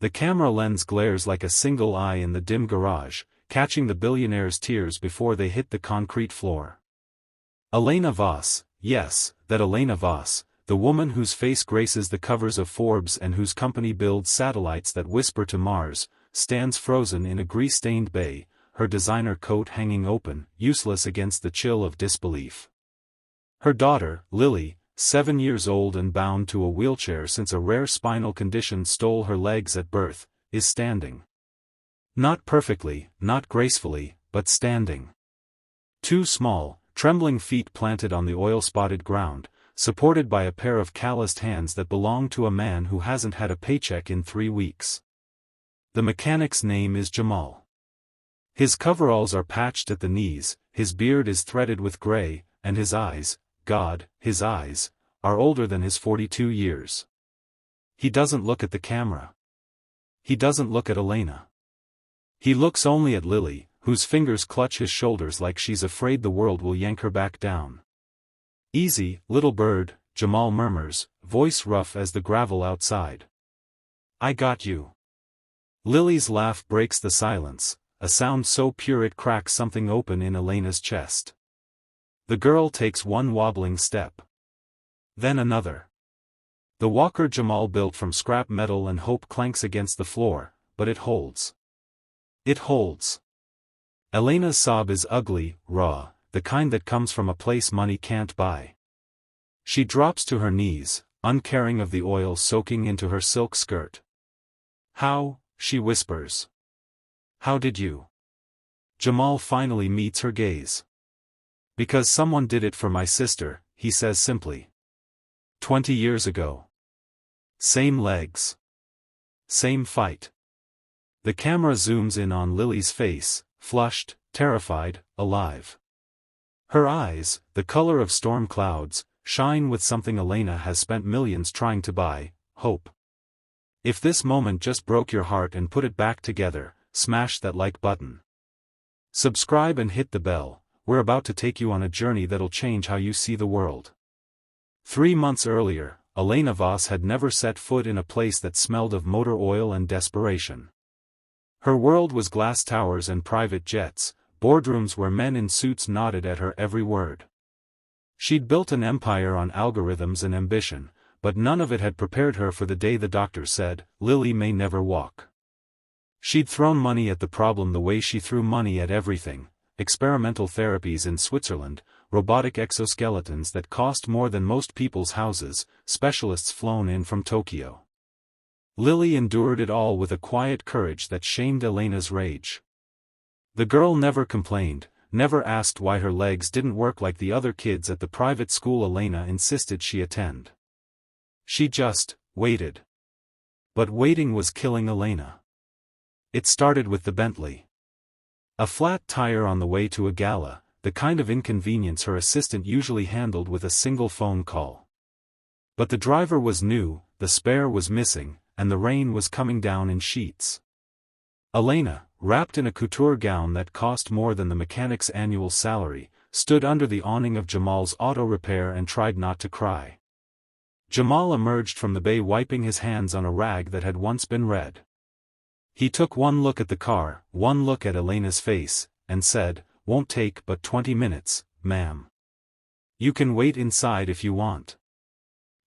The camera lens glares like a single eye in the dim garage, catching the billionaire's tears before they hit the concrete floor. Elena Voss, yes, that Elena Voss, the woman whose face graces the covers of Forbes and whose company builds satellites that whisper to Mars, stands frozen in a grease-stained bay, her designer coat hanging open, useless against the chill of disbelief. Her daughter, Lily, 7 years old and bound to a wheelchair since a rare spinal condition stole her legs at birth, is standing. Not perfectly, not gracefully, but standing. Two small, trembling feet planted on the oil-spotted ground, supported by a pair of calloused hands that belong to a man who hasn't had a paycheck in 3 weeks. The mechanic's name is Jamal. His coveralls are patched at the knees, his beard is threaded with gray, and his eyes, God, his eyes, are older than his 42 years. He doesn't look at the camera. He doesn't look at Elena. He looks only at Lily, whose fingers clutch his shoulders like she's afraid the world will yank her back down. "Easy, little bird," Jamal murmurs, voice rough as the gravel outside. "I got you." Lily's laugh breaks the silence, a sound so pure it cracks something open in Elena's chest. The girl takes one wobbling step. Then another. The walker Jamal built from scrap metal and hope clanks against the floor, but it holds. It holds. Elena's sob is ugly, raw, the kind that comes from a place money can't buy. She drops to her knees, uncaring of the oil soaking into her silk skirt. "How?" she whispers. "How did you?" Jamal finally meets her gaze. "Because someone did it for my sister," he says simply. 20 years ago. Same legs. Same fight. The camera zooms in on Lily's face, flushed, terrified, alive. Her eyes, the color of storm clouds, shine with something Elena has spent millions trying to buy, hope. If this moment just broke your heart and put it back together, smash that like button. Subscribe and hit the bell. We're about to take you on a journey that'll change how you see the world. 3 months earlier, Elena Voss had never set foot in a place that smelled of motor oil and desperation. Her world was glass towers and private jets, boardrooms where men in suits nodded at her every word. She'd built an empire on algorithms and ambition, but none of it had prepared her for the day the doctor said, "Lily may never walk." She'd thrown money at the problem the way she threw money at everything: experimental therapies in Switzerland, robotic exoskeletons that cost more than most people's houses, specialists flown in from Tokyo. Lily endured it all with a quiet courage that shamed Elena's rage. The girl never complained, never asked why her legs didn't work like the other kids at the private school Elena insisted she attend. She just waited. But waiting was killing Elena. It started with the Bentley. A flat tire on the way to a gala, the kind of inconvenience her assistant usually handled with a single phone call. But the driver was new, the spare was missing, and the rain was coming down in sheets. Elena, wrapped in a couture gown that cost more than the mechanic's annual salary, stood under the awning of Jamal's auto repair and tried not to cry. Jamal emerged from the bay wiping his hands on a rag that had once been red. He took one look at the car, one look at Elena's face, and said, "Won't take but 20 minutes, ma'am. You can wait inside if you want."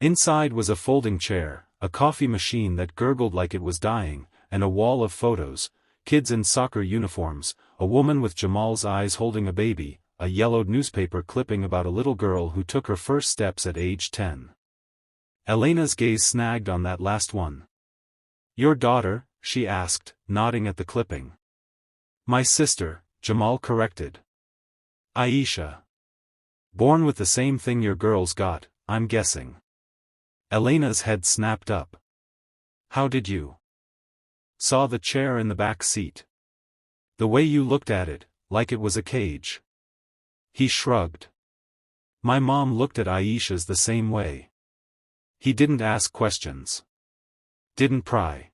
Inside was a folding chair, a coffee machine that gurgled like it was dying, and a wall of photos: kids in soccer uniforms, a woman with Jamal's eyes holding a baby, a yellowed newspaper clipping about a little girl who took her first steps at age 10. Elena's gaze snagged on that last one. "Your daughter?" she asked, nodding at the clipping. "My sister," Jamal corrected. "Aisha. Born with the same thing your girls got, I'm guessing." Elena's head snapped up. "How did you?" "Saw the chair in the back seat. The way you looked at it, like it was a cage." He shrugged. "My mom looked at Aisha's the same way." He didn't ask questions. Didn't pry.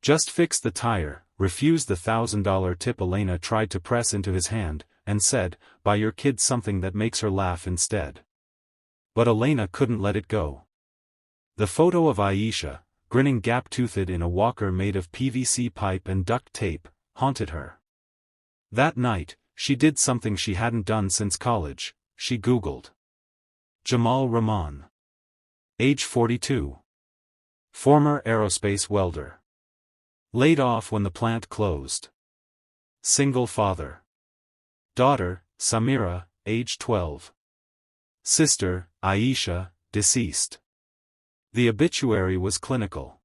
Just fixed the tire, refused the $1,000 tip Elena tried to press into his hand, and said, "Buy your kid something that makes her laugh instead." But Elena couldn't let it go. The photo of Aisha, grinning gap-toothed in a walker made of PVC pipe and duct tape, haunted her. That night, she did something she hadn't done since college. She Googled Jamal Rahman. Age 42. Former aerospace welder. Laid off when the plant closed. Single father. Daughter, Samira, age 12. Sister, Aisha, deceased. The obituary was clinical.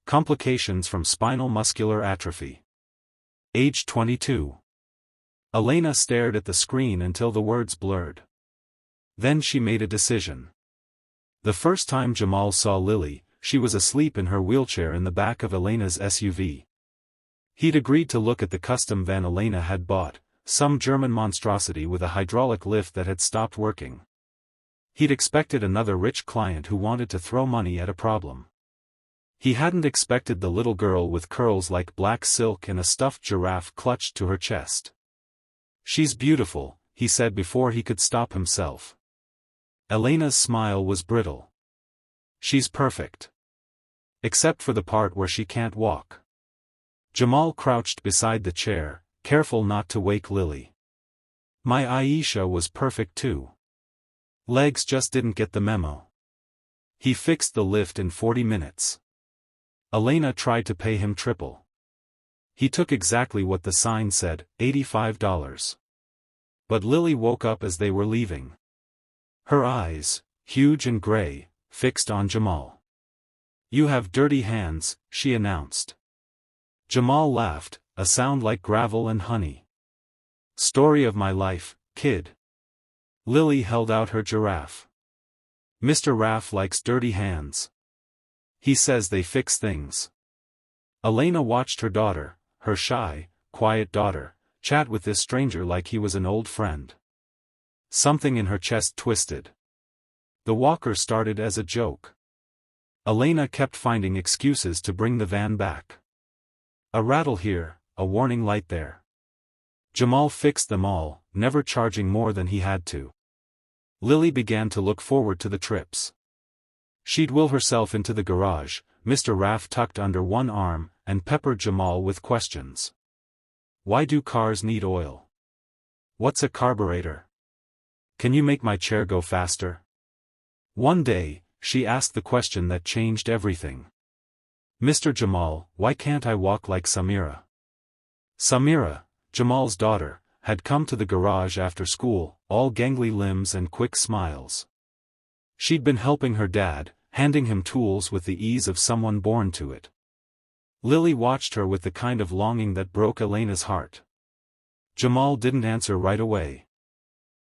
Complications from spinal muscular atrophy. Age 22. Elena stared at the screen until the words blurred. Then she made a decision. The first time Jamal saw Lily, she was asleep in her wheelchair in the back of Elena's SUV. He'd agreed to look at the custom van Elena had bought, some German monstrosity with a hydraulic lift that had stopped working. He'd expected another rich client who wanted to throw money at a problem. He hadn't expected the little girl with curls like black silk and a stuffed giraffe clutched to her chest. "She's beautiful," he said before he could stop himself. Elena's smile was brittle. "She's perfect. Except for the part where she can't walk." Jamal crouched beside the chair, careful not to wake Lily. "My Aisha was perfect too. Legs just didn't get the memo." He fixed the lift in 40 minutes. Elena tried to pay him triple. He took exactly what the sign said, $85. But Lily woke up as they were leaving. Her eyes, huge and gray, fixed on Jamal. "You have dirty hands," she announced. Jamal laughed, a sound like gravel and honey. "Story of my life, kid." Lily held out her giraffe. "Mr. Raff likes dirty hands. He says they fix things." Elena watched her daughter, her shy, quiet daughter, chat with this stranger like he was an old friend. Something in her chest twisted. The walker started as a joke. Elena kept finding excuses to bring the van back. A rattle here, a warning light there. Jamal fixed them all, never charging more than he had to. Lily began to look forward to the trips. She'd will herself into the garage, Mr. Raff tucked under one arm, and peppered Jamal with questions. "Why do cars need oil? What's a carburetor? Can you make my chair go faster?" One day, she asked the question that changed everything. "Mr. Jamal, why can't I walk like Samira?" Samira, Jamal's daughter, had come to the garage after school, all gangly limbs and quick smiles. She'd been helping her dad, handing him tools with the ease of someone born to it. Lily watched her with the kind of longing that broke Elena's heart. Jamal didn't answer right away.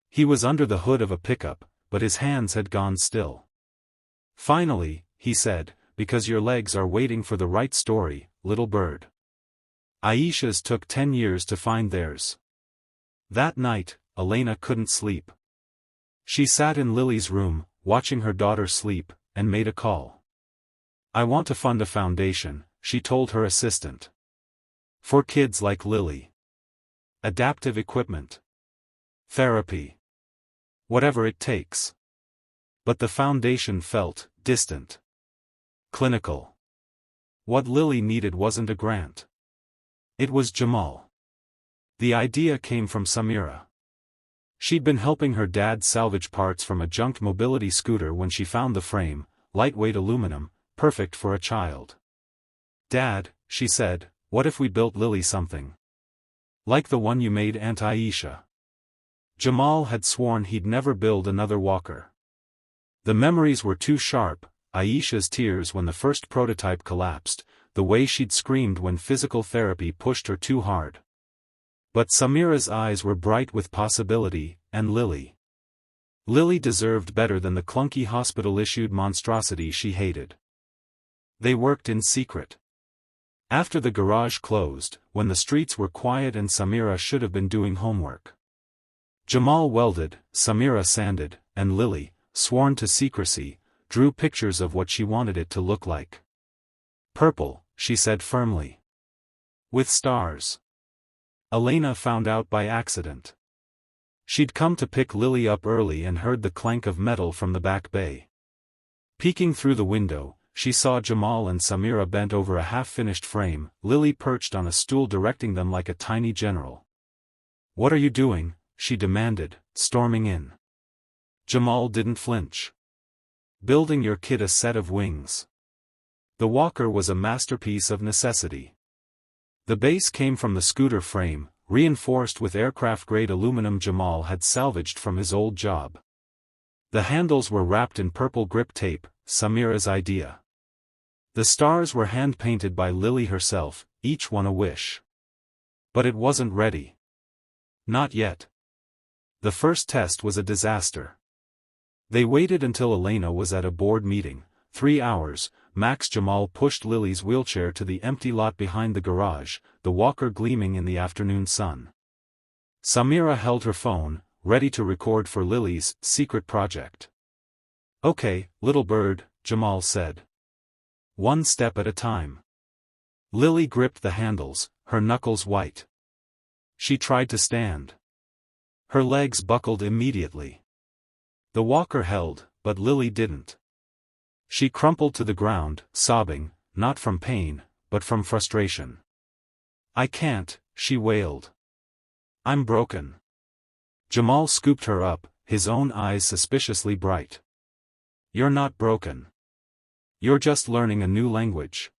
He was under the hood of a pickup, but his hands had gone still. Finally, he said, "Because your legs are waiting for the right story, little bird." Aisha's took 10 years to find theirs. That night, Elena couldn't sleep. She sat in Lily's room, watching her daughter sleep, and made a call. "I want to fund a foundation," she told her assistant. "For kids like Lily. Adaptive equipment. Therapy. Whatever it takes." But the foundation felt distant. Clinical. What Lily needed wasn't a grant. It was Jamal. The idea came from Samira. She'd been helping her dad salvage parts from a junked mobility scooter when she found the frame, lightweight aluminum, perfect for a child. "Dad," she said, "what if we built Lily something? Like the one you made Aunt Aisha?" Jamal had sworn he'd never build another walker. The memories were too sharp, Aisha's tears when the first prototype collapsed, the way she'd screamed when physical therapy pushed her too hard. But Samira's eyes were bright with possibility, and Lily. Lily deserved better than the clunky hospital-issued monstrosity she hated. They worked in secret. After the garage closed, when the streets were quiet and Samira should have been doing homework. Jamal welded, Samira sanded, and Lily, sworn to secrecy, drew pictures of what she wanted it to look like. "Purple," she said firmly. "With stars." Elena found out by accident. She'd come to pick Lily up early and heard the clank of metal from the back bay. Peeking through the window, she saw Jamal and Samira bent over a half-finished frame, Lily perched on a stool directing them like a tiny general. "What are you doing?" she demanded, storming in. Jamal didn't flinch. "Building your kid a set of wings." The walker was a masterpiece of necessity. The base came from the scooter frame, reinforced with aircraft-grade aluminum Jamal had salvaged from his old job. The handles were wrapped in purple grip tape, Samira's idea. The stars were hand-painted by Lily herself, each one a wish. But it wasn't ready. Not yet. The first test was a disaster. They waited until Elena was at a board meeting. 3 hours, max. Jamal pushed Lily's wheelchair to the empty lot behind the garage, the walker gleaming in the afternoon sun. Samira held her phone, ready to record for Lily's secret project. "Okay, little bird," Jamal said. "One step at a time." Lily gripped the handles, her knuckles white. She tried to stand. Her legs buckled immediately. The walker held, but Lily didn't. She crumpled to the ground, sobbing, not from pain, but from frustration. "I can't," she wailed. "I'm broken." Jamal scooped her up, his own eyes suspiciously bright. "You're not broken. You're just learning a new language.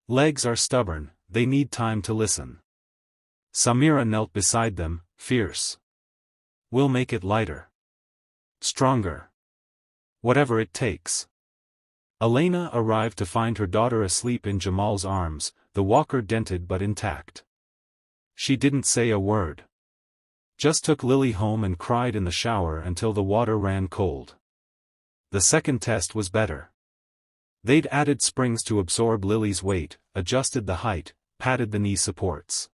Legs are stubborn, they need time to listen." Samira knelt beside them, fierce. "We'll make it lighter. Stronger. Whatever it takes." Elena arrived to find her daughter asleep in Jamal's arms, the walker dented but intact. She didn't say a word. Just took Lily home and cried in the shower until the water ran cold. The second test was better. They'd added springs to absorb Lily's weight, adjusted the height, padded the knee supports.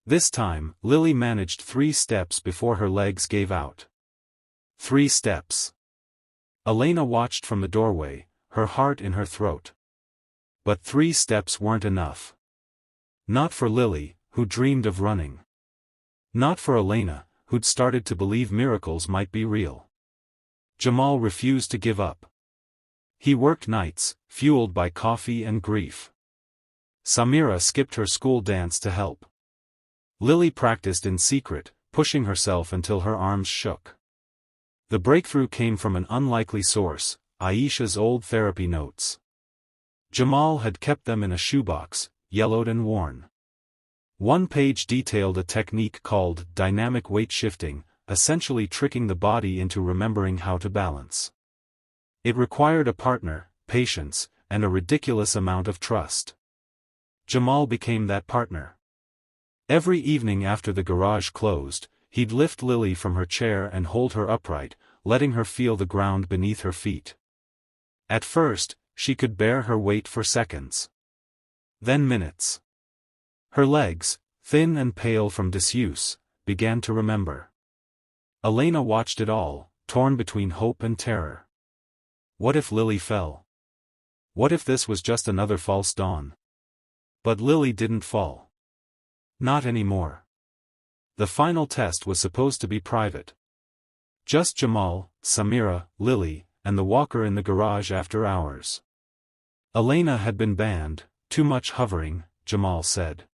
This time, Lily managed 3 steps before her legs gave out. 3 steps. Elena watched from the doorway, her heart in her throat. But 3 steps weren't enough. Not for Lily, who dreamed of running. Not for Elena, who'd started to believe miracles might be real. Jamal refused to give up. He worked nights, fueled by coffee and grief. Samira skipped her school dance to help. Lily practiced in secret, pushing herself until her arms shook. The breakthrough came from an unlikely source, Aisha's old therapy notes. Jamal had kept them in a shoebox, yellowed and worn. One page detailed a technique called dynamic weight shifting, essentially tricking the body into remembering how to balance. It required a partner, patience, and a ridiculous amount of trust. Jamal became that partner. Every evening after the garage closed, he'd lift Lily from her chair and hold her upright, letting her feel the ground beneath her feet. At first, she could bear her weight for seconds. Then minutes. Her legs, thin and pale from disuse, began to remember. Elena watched it all, torn between hope and terror. What if Lily fell? What if this was just another false dawn? But Lily didn't fall. Not anymore. The final test was supposed to be private. Just Jamal, Samira, Lily, and the walker in the garage after hours. Elena had been banned, too much hovering, Jamal said.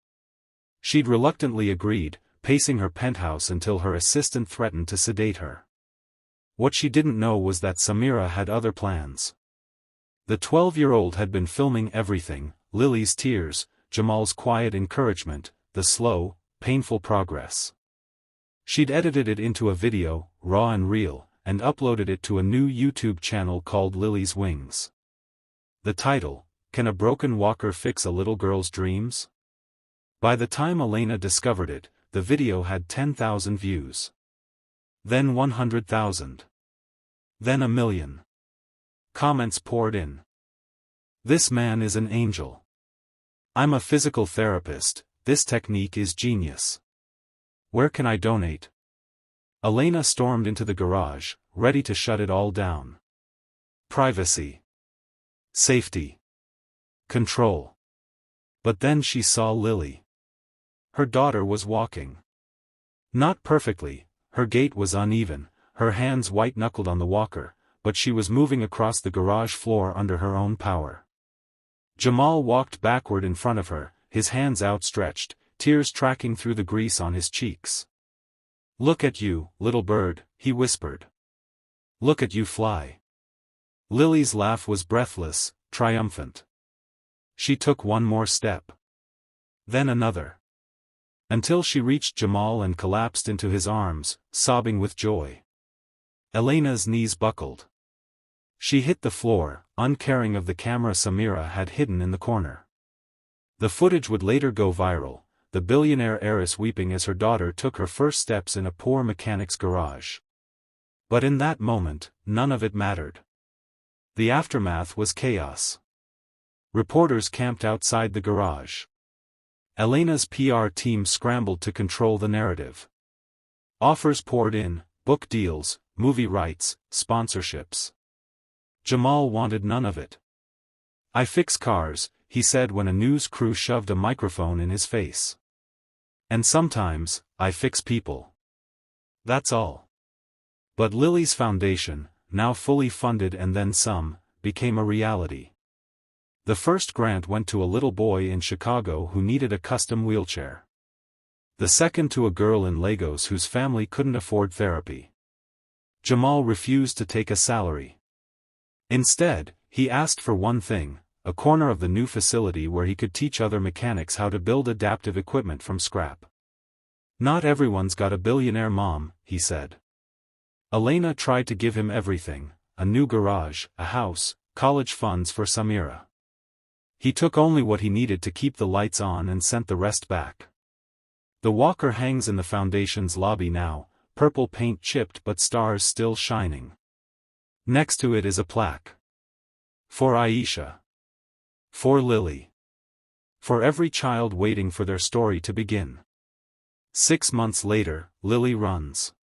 She'd reluctantly agreed, pacing her penthouse until her assistant threatened to sedate her. What she didn't know was that Samira had other plans. The 12-year-old had been filming everything, Lily's tears, Jamal's quiet encouragement, the slow, painful progress. She'd edited it into a video, raw and real, and uploaded it to a new YouTube channel called Lily's Wings. The title, "Can a Broken Walker Fix a Little Girl's Dreams?" By the time Elena discovered it, the video had 10,000 views. Then 100,000. Then 1,000,000. Comments poured in. "This man is an angel. I'm a physical therapist, this technique is genius. Where can I donate?" Elena stormed into the garage, ready to shut it all down. Privacy. Safety. Control. But then she saw Lily. Her daughter was walking. Not perfectly, her gait was uneven, her hands white-knuckled on the walker, but she was moving across the garage floor under her own power. Jamal walked backward in front of her, his hands outstretched, tears tracking through the grease on his cheeks. "Look at you, little bird," he whispered. "Look at you fly." Lily's laugh was breathless, triumphant. She took one more step. Then another. Until she reached Jamal and collapsed into his arms, sobbing with joy. Elena's knees buckled. She hit the floor, uncaring of the camera Samira had hidden in the corner. The footage would later go viral, the billionaire heiress weeping as her daughter took her first steps in a poor mechanic's garage. But in that moment, none of it mattered. The aftermath was chaos. Reporters camped outside the garage. Elena's PR team scrambled to control the narrative. Offers poured in, book deals, movie rights, sponsorships. Jamal wanted none of it. "I fix cars," he said when a news crew shoved a microphone in his face. "And sometimes, I fix people. That's all." But Lily's foundation, now fully funded and then some, became a reality. The first grant went to a little boy in Chicago who needed a custom wheelchair. The second to a girl in Lagos whose family couldn't afford therapy. Jamal refused to take a salary. Instead, he asked for one thing: a corner of the new facility where he could teach other mechanics how to build adaptive equipment from scrap. "Not everyone's got a billionaire mom," he said. Elena tried to give him everything: a new garage, a house, college funds for Samira. He took only what he needed to keep the lights on and sent the rest back. The walker hangs in the foundation's lobby now, purple paint chipped but stars still shining. Next to it is a plaque. For Aisha. For Lily. For every child waiting for their story to begin. 6 months later, Lily runs.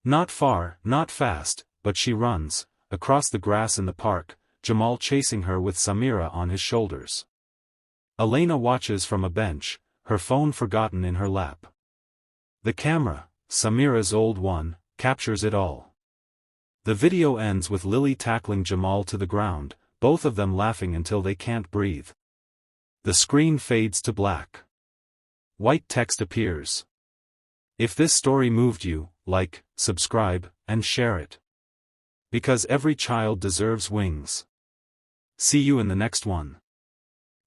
Not far, not fast, but she runs, across the grass in the park, Jamal chasing her with Samira on his shoulders. Elena watches from a bench, her phone forgotten in her lap. The camera, Samira's old one, captures it all. The video ends with Lily tackling Jamal to the ground, both of them laughing until they can't breathe. The screen fades to black. White text appears. If this story moved you, like, subscribe, and share it. Because every child deserves wings. See you in the next one.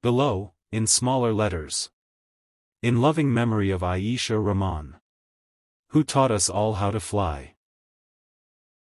Below, in smaller letters. In loving memory of Aisha Rahman. Who taught us all how to fly.